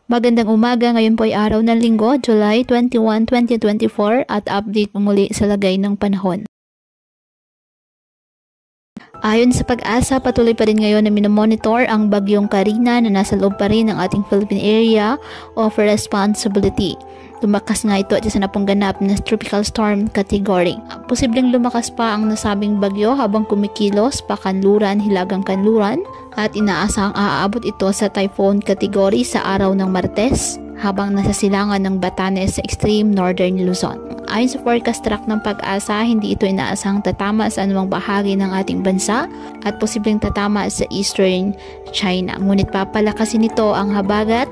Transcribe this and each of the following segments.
Magandang umaga, ngayon po ay araw ng Linggo, July 21, 2024 at update po muli sa lagay ng panahon. Ayon sa Pag-asa, patuloy pa rin ngayon na minomonitor ang bagyong Karina na nasa loob pa rin ng ating Philippine Area of Responsibility. Lumakas nga ito at isa na pong ganap na tropical storm category. Posibleng lumakas pa ang nasabing bagyo habang kumikilos pa kanluran, hilagang kanluran at inaasahang aabot ito sa typhoon category sa araw ng Martes habang nasa silangan ng Batanes sa extreme northern Luzon. Ayon sa forecast track ng Pag-asa, hindi ito inaasahang tatama sa anumang bahagi ng ating bansa at posibleng tatama sa eastern China. Ngunit papalakasin nito ang habagat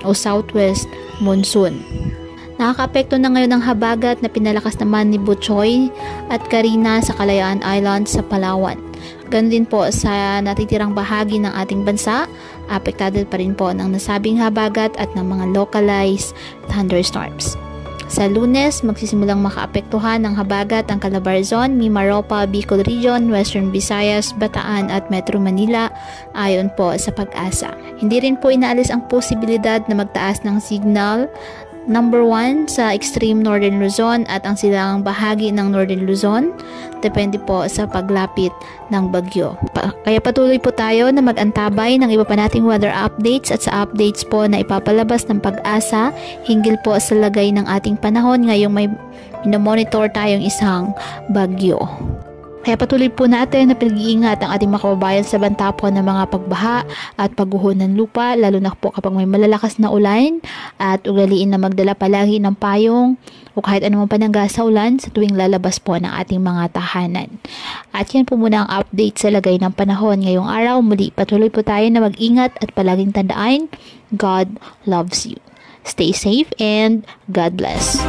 o southwest monsoon. Nakakaapekto na ngayon ang habagat na pinalakas naman ni Butchoy at Karina sa Kalayaan Island sa Palawan. Ganun din po sa natitirang bahagi ng ating bansa, apektado pa rin po ng nasabing habagat at ng mga localized thunderstorms. Sa Lunes, magsisimulang makaapektuhan ng habagat ang Calabarzon, Mimaropa, Bicol Region, Western Visayas, Bataan at Metro Manila ayon po sa Pag-asa. Hindi rin po inaalis ang posibilidad na magtaas ng signal number 1 sa extreme northern Luzon at ang silangang bahagi ng northern Luzon. Depende po sa paglapit ng bagyo. Kaya patuloy po tayo na mag-antabay ng iba pa nating weather updates at sa updates po na ipapalabas ng Pag-asa hinggil po sa lagay ng ating panahon ngayong may minomonitor tayong isang bagyo. Kaya patuloy po natin na pinag-iingat ang ating mga kababayan sa banta po ng mga pagbaha at pagguho ng lupa, lalo na po kapag may malalakas na ulan, at ugaliin na magdala palagi ng payong o kahit anumang panangga sa ulan sa tuwing lalabas po ng ating mga tahanan. At yan po muna ang update sa lagay ng panahon ngayong araw. Muli patuloy po tayo na mag-ingat at palaging tandaan, God loves you. Stay safe and God bless.